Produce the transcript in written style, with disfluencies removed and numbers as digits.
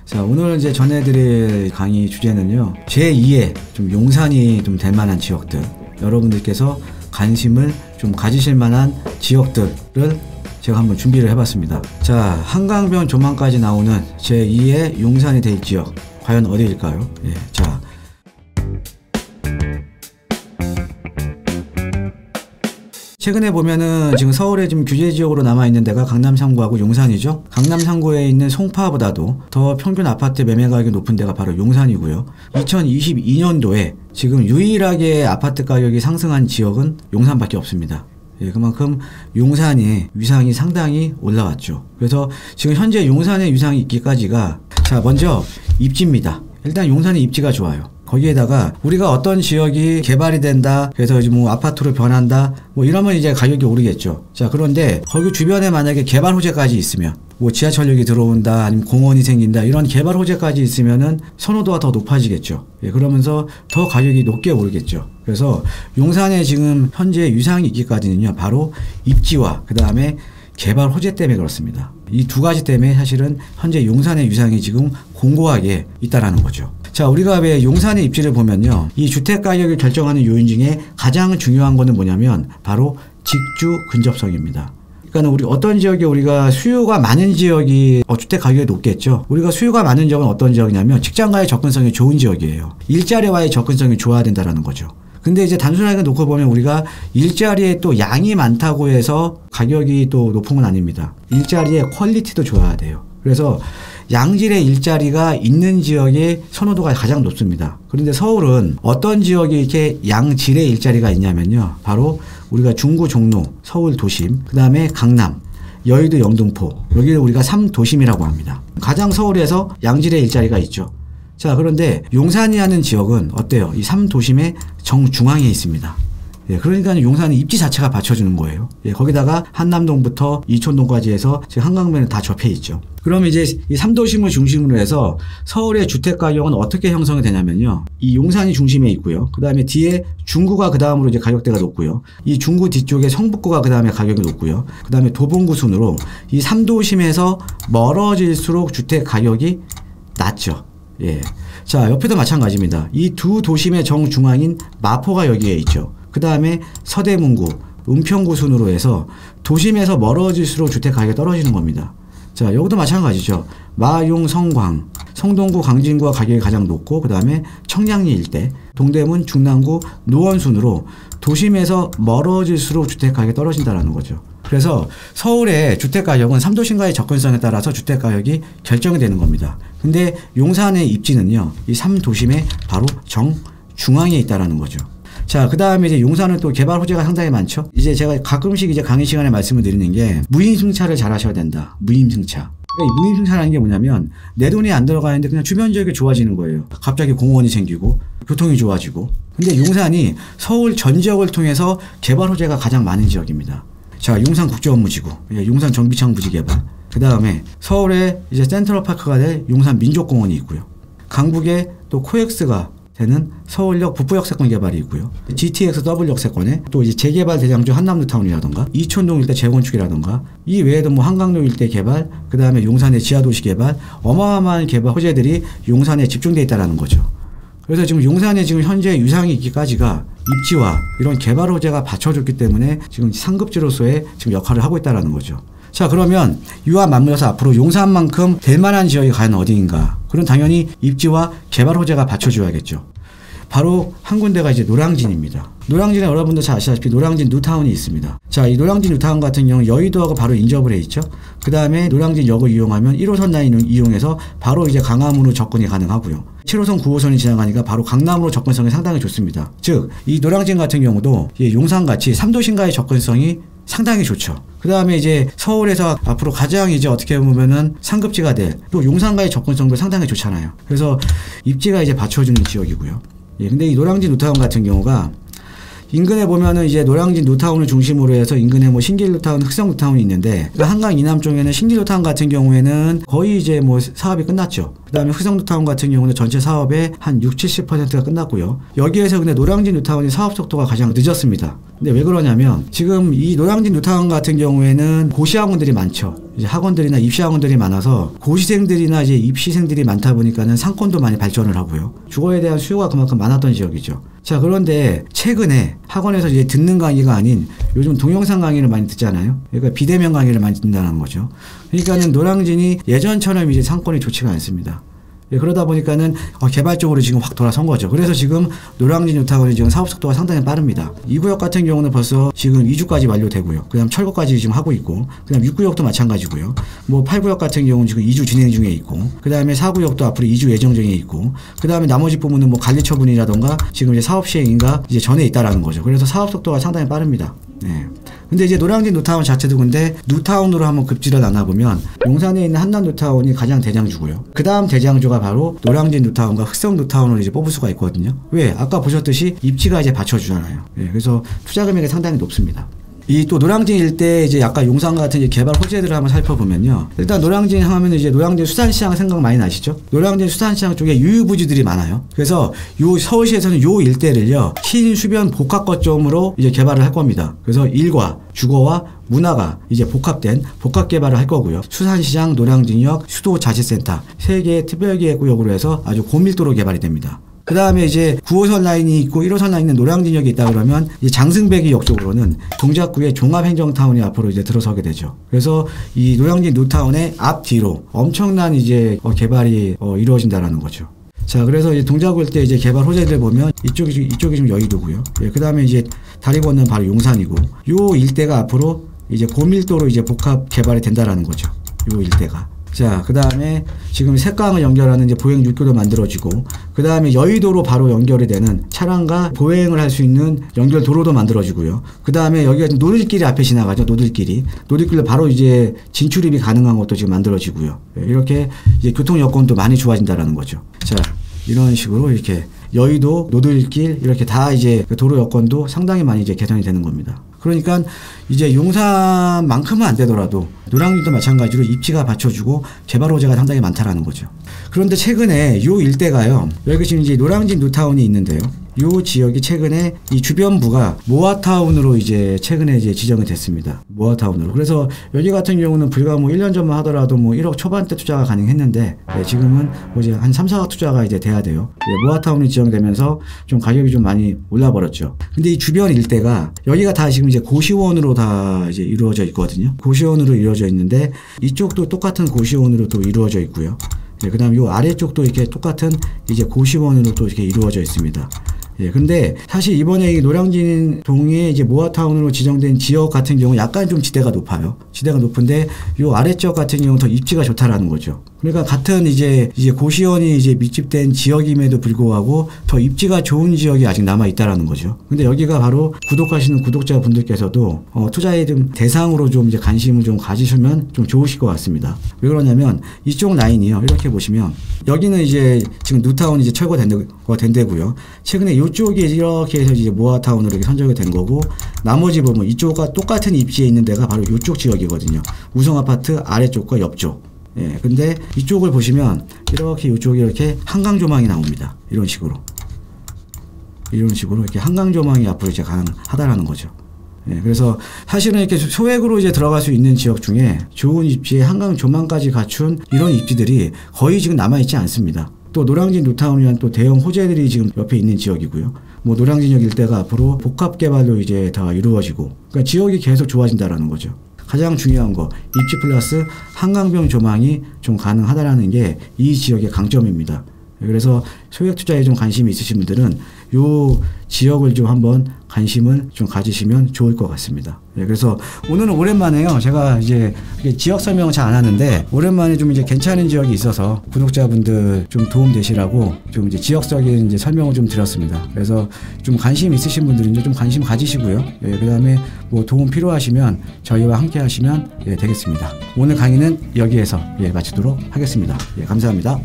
자, 오늘 이제 전해드릴 강의 주제는요, 제2의 좀 용산이 좀 될 만한 지역들, 여러분들께서 관심을 좀 가지실 만한 지역들을 제가 한번 준비를 해봤습니다. 자, 한강변 조망까지 나오는 제2의 용산이 될 지역, 과연 어디일까요? 예, 자. 최근에 보면은 지금 서울에 지금 규제 지역으로 남아있는 데가 강남 3구하고 용산이죠. 강남 3구에 있는 송파보다도 더 평균 아파트 매매 가격이 높은 데가 바로 용산이고요. 2022년도에 지금 유일하게 아파트 가격이 상승한 지역은 용산밖에 없습니다. 예, 그만큼 용산의 위상이 상당히 올라왔죠. 그래서 지금 현재 용산의 위상이 있기까지가, 자, 먼저 입지입니다. 일단 용산의 입지가 좋아요. 거기에다가 우리가 어떤 지역이 개발이 된다, 그래서 뭐 아파트로 변한다, 뭐 이러면 이제 가격이 오르겠죠. 자, 그런데 거기 주변에 만약에 개발 호재까지 있으면, 뭐 지하철역이 들어온다, 아니면 공원이 생긴다, 이런 개발 호재까지 있으면은 선호도가 더 높아지겠죠. 예, 그러면서 더 가격이 높게 오르겠죠. 그래서 용산에 지금 현재 위상이 있기까지는요, 바로 입지와 그 다음에 개발 호재 때문에 그렇습니다. 이 두 가지 때문에 사실은 현재 용산의 위상이 지금 공고하게 있다라는 거죠. 자, 우리가 왜 용산의 입지를 보면요, 이 주택 가격을 결정하는 요인 중에 가장 중요한 거는 뭐냐면 바로 직주 근접성입니다. 그러니까 우리 어떤 지역에 우리가 수요가 많은 지역이 주택 가격이 높겠죠. 우리가 수요가 많은 지역은 어떤 지역이냐면 직장과의 접근성이 좋은 지역이에요. 일자리와의 접근성이 좋아야 된다는 거죠. 근데 이제 단순하게 놓고 보면 우리가 일자리에 또 양이 많다고 해서 가격이 또 높은 건 아닙니다. 일자리의 퀄리티도 좋아야 돼요. 그래서 양질의 일자리가 있는 지역의 선호도가 가장 높습니다. 그런데 서울은 어떤 지역에 이렇게 양질의 일자리가 있냐면요, 바로 우리가 중구, 종로, 서울 도심, 그 다음에 강남, 여의도, 영등포, 여기를 우리가 3도심이라고 합니다. 가장 서울에서 양질의 일자리가 있죠. 자, 그런데 용산이라는 지역은 어때요? 이 3도심의 정중앙에 있습니다. 예, 그러니까 용산의 입지 자체가 받쳐주는 거예요. 예, 거기다가 한남동부터 이촌동까지 해서 지금 한강변에 다 접해 있죠. 그럼 이제 이 3도심을 중심으로 해서 서울의 주택 가격은 어떻게 형성이 되냐면요, 이 용산이 중심에 있고요. 그 다음에 뒤에 중구가 그 다음으로 이제 가격대가 높고요. 이 중구 뒤쪽에 성북구가 그 다음에 가격이 높고요. 그 다음에 도봉구 순으로 이 3도심에서 멀어질수록 주택 가격이 낮죠. 예. 자, 옆에도 마찬가지입니다. 이 두 도심의 정중앙인 마포가 여기에 있죠. 그 다음에 서대문구, 은평구 순으로 해서 도심에서 멀어질수록 주택 가격이 떨어지는 겁니다. 자, 여기도 마찬가지죠. 마용, 성광, 성동구, 광진구가 가격이 가장 높고, 그 다음에 청량리 일대, 동대문, 중랑구, 노원 순으로 도심에서 멀어질수록 주택 가격이 떨어진다는 거죠. 그래서 서울의 주택 가격은 3도심과의 접근성에 따라서 주택 가격이 결정이 되는 겁니다. 근데 용산의 입지는요, 이 3도심의 바로 정중앙에 있다라는 거죠. 자, 그 다음에 이제 용산은 또 개발 호재가 상당히 많죠. 이제 제가 가끔씩 이제 강의 시간에 말씀을 드리는 게 무임승차를 잘 하셔야 된다. 무임승차. 그러니까 이 무임승차라는 게 뭐냐면 내 돈이 안 들어가는데 그냥 주변 지역이 좋아지는 거예요. 갑자기 공원이 생기고 교통이 좋아지고. 근데 용산이 서울 전 지역을 통해서 개발 호재가 가장 많은 지역입니다. 자, 용산 국제업무지구, 용산 정비창 부지 개발. 그 다음에 서울에 이제 센트럴파크가 될 용산 민족공원이 있고요. 강북에 또 코엑스가 되는 서울역 북부역세권 개발이 있고요. GTX W역세권에 또 이제 재개발 대장주 한남뉴타운이라던가 이촌동 일대 재건축이라던가 이 외에도 뭐 한강로 일대 개발, 그 다음에 용산의 지하도시 개발, 어마어마한 개발 호재들이 용산에 집중되어 있다는 거죠. 그래서 지금 용산에 지금 현재 위상이 있기까지가 입지와 이런 개발 호재가 받쳐줬기 때문에 지금 상급지로서의 지금 역할을 하고 있다는 거죠. 자, 그러면 이와 맞물려서 앞으로 용산만큼 될 만한 지역이 과연 어디인가? 그럼 당연히 입지와 개발 호재가 받쳐줘야겠죠. 바로 한 군데가 이제 노량진입니다. 노량진에 여러분들 잘 아시다시피 노량진 뉴타운이 있습니다. 자, 이 노량진 뉴타운 같은 경우는 여의도하고 바로 인접을 해 있죠. 그 다음에 노량진역을 이용하면 1호선 라인을 이용해서 바로 이제 강암으로 접근이 가능하고요. 7호선, 9호선이 지나가니까 바로 강남으로 접근성이 상당히 좋습니다. 즉, 이 노량진 같은 경우도 용산같이 3도심과의 접근성이 상당히 좋죠. 그 다음에 이제 서울에서 앞으로 가장 이제 어떻게 보면은 상급지가 될 또 용산과의 접근성도 상당히 좋잖아요. 그래서 입지가 이제 받쳐주는 지역이고요. 예, 근데 이 노량진 뉴타운 같은 경우가 인근에 보면은 이제 노량진 뉴타운을 중심으로 해서 인근에 뭐 신길 뉴타운, 흑성 뉴타운이 있는데 한강 이남 쪽에는 신길 뉴타운 같은 경우에는 거의 이제 뭐 사업이 끝났죠. 그다음에 흑성 뉴타운 같은 경우는 전체 사업의 한 60-70%가 끝났고요. 여기에서 근데 노량진 뉴타운이 사업 속도가 가장 늦었습니다. 근데 왜 그러냐면 지금 이 노량진 뉴타운 같은 경우에는 고시학원들이 많죠. 이제 학원들이나 입시학원들이 많아서 고시생들이나 이제 입시생들이 많다 보니까는 상권도 많이 발전을 하고요. 주거에 대한 수요가 그만큼 많았던 지역이죠. 자, 그런데 최근에 학원에서 이제 듣는 강의가 아닌 요즘 동영상 강의를 많이 듣잖아요. 그러니까 비대면 강의를 많이 듣는다는 거죠. 그러니까는 노량진이 예전처럼 이제 상권이 좋지가 않습니다. 예, 그러다 보니까는 개발적으로 지금 확 돌아선 거죠. 그래서 지금 노량진 뉴타운이 지금 사업 속도가 상당히 빠릅니다. 2구역 같은 경우는 벌써 지금 2주까지 완료되고요. 그 다음 철거까지 지금 하고 있고, 그 다음 6구역도 마찬가지고요. 뭐 8구역 같은 경우는 지금 2주 진행 중에 있고, 그 다음에 4구역도 앞으로 2주 예정 중에 있고, 그 다음에 나머지 부분은 뭐 관리 처분이라던가 지금 이제 사업 시행인가 이제 전에 있다라는 거죠. 그래서 사업 속도가 상당히 빠릅니다. 네. 근데 이제 노량진 뉴타운 자체도 근데 뉴타운으로 한번 급지를 나눠보면 용산에 있는 한남 뉴타운이 가장 대장주고요. 그 다음 대장주가 바로 노량진 뉴타운과 흑성 뉴타운을 이제 뽑을 수가 있거든요. 왜? 아까 보셨듯이 입지가 이제 받쳐주잖아요. 네. 그래서 투자 금액이 상당히 높습니다. 이 또 노량진 일대 이제 약간 용산 같은 이제 개발 호재들을 한번 살펴보면요. 일단 노량진 하면 이제 노량진 수산시장 생각 많이 나시죠? 노량진 수산시장 쪽에 유유부지들이 많아요. 그래서 요 서울시에서는 요 일대를요 신수변 복합 거점으로 이제 개발을 할 겁니다. 그래서 일과 주거와 문화가 이제 복합된 복합 개발을 할 거고요. 수산시장, 노량진역, 수도자치센터 3개의 특별기획구역으로 해서 아주 고밀도로 개발이 됩니다. 그 다음에 이제 9호선 라인이 있고 1호선 라인은 노량진역이 있다 그러면 이제 장승배기역 쪽으로는 동작구의 종합행정타운이 앞으로 이제 들어서게 되죠. 그래서 이 노량진 뉴타운의 앞뒤로 엄청난 이제 개발이 이루어진다라는 거죠. 자, 그래서 이제 동작구 일대 이제 개발 호재들 보면 이쪽이 좀 여의도고요. 예, 그 다음에 이제 다리 건너는 바로 용산이고 요 일대가 앞으로 이제 고밀도로 이제 복합 개발이 된다라는 거죠. 요 일대가. 자, 그 다음에 지금 색강을 연결하는 이제 보행 육교도 만들어지고, 그 다음에 여의도로 바로 연결이 되는 차량과 보행을 할 수 있는 연결 도로도 만들어지고요. 그 다음에 여기가 노들길이 앞에 지나가죠. 노들길로 바로 이제 진출입이 가능한 것도 지금 만들어지고요. 이렇게 이제 교통 여건도 많이 좋아진다라는 거죠. 자, 이런 식으로 이렇게 여의도, 노들길 이렇게 다 이제 도로 여건도 상당히 많이 이제 개선이 되는 겁니다. 그러니까 이제 용산만큼은 안 되더라도 노량진도 마찬가지로 입지가 받쳐주고 개발 호재가 상당히 많다라는 거죠. 그런데 최근에 요 일대가요. 여기 지금 이제 노량진 뉴타운이 있는데요. 요 지역이 최근에 이 주변부가 모아타운으로 이제 최근에 이제 지정이 됐습니다. 모아타운으로. 그래서 여기 같은 경우는 불과 뭐 1년 전만 하더라도 뭐 1억 초반대 투자가 가능했는데 지금은 뭐 이제 한 3-4억 투자가 이제 돼야 돼요. 모아타운이 지정되면서 좀 가격이 좀 많이 올라버렸죠. 근데 이 주변 일대가 여기가 다 지금 이제 고시원으로 다 이제 이루어져 있거든요. 고시원으로 이루어져 있는데 이쪽도 똑같은 고시원으로 또 이루어져 있고요. 그 다음 요 아래쪽도 이렇게 똑같은 이제 고시원으로 또 이렇게 이루어져 있습니다. 예, 근데 사실 이번에 이 노량진 동에 이제 모아타운으로 지정된 지역 같은 경우 약간 좀 지대가 높아요. 지대가 높은데 요 아래쪽 같은 경우는 더 입지가 좋다라는 거죠. 그러니까 같은 이제 고시원이 이제 밀집된 지역임에도 불구하고 더 입지가 좋은 지역이 아직 남아 있다라는 거죠. 근데 여기가 바로 구독하시는 구독자분들께서도 투자의 좀 대상으로 좀 이제 관심을 좀 가지시면 좀 좋으실 것 같습니다. 왜 그러냐면 이쪽 라인이요. 이렇게 보시면 여기는 이제 지금 뉴타운이 이제 철거된 데고요. 최근에 이쪽이 이렇게 해서 이제 모아타운으로 이렇게 선정이 된 거고, 나머지 부분 이쪽과 똑같은 입지에 있는 데가 바로 이쪽 지역이거든요. 우성아파트 아래쪽과 옆쪽. 예, 근데 이쪽을 보시면 이렇게 이쪽이 이렇게 한강 조망이 나옵니다. 이런 식으로 이렇게 한강 조망이 앞으로 이제 가능하다라는 거죠. 예, 그래서 사실은 이렇게 소액으로 이제 들어갈 수 있는 지역 중에 좋은 입지에 한강 조망까지 갖춘 이런 입지들이 거의 지금 남아있지 않습니다. 또 노량진 뉴타운이란 또 대형 호재들이 지금 옆에 있는 지역이고요. 뭐 노량진역 일대가 앞으로 복합 개발로 이제 다 이루어지고, 그러니까 지역이 계속 좋아진다라는 거죠. 가장 중요한 거 입지 플러스 한강변 조망이 좀 가능하다라는 게 이 지역의 강점입니다. 그래서 소액 투자에 좀 관심이 있으신 분들은 요 지역을 좀 한번 관심을 좀 가지시면 좋을 것 같습니다. 네, 그래서 오늘은 오랜만에요. 제가 이제 지역 설명을 잘 안 하는데 오랜만에 좀 이제 괜찮은 지역이 있어서 구독자분들 좀 도움 되시라고 좀 이제 지역적인 이제 설명을 좀 드렸습니다. 그래서 좀 관심 있으신 분들은 좀 관심 가지시고요. 예, 그다음에 뭐 도움 필요하시면 저희와 함께 하시면 되겠습니다. 오늘 강의는 여기에서 마치도록 하겠습니다. 감사합니다.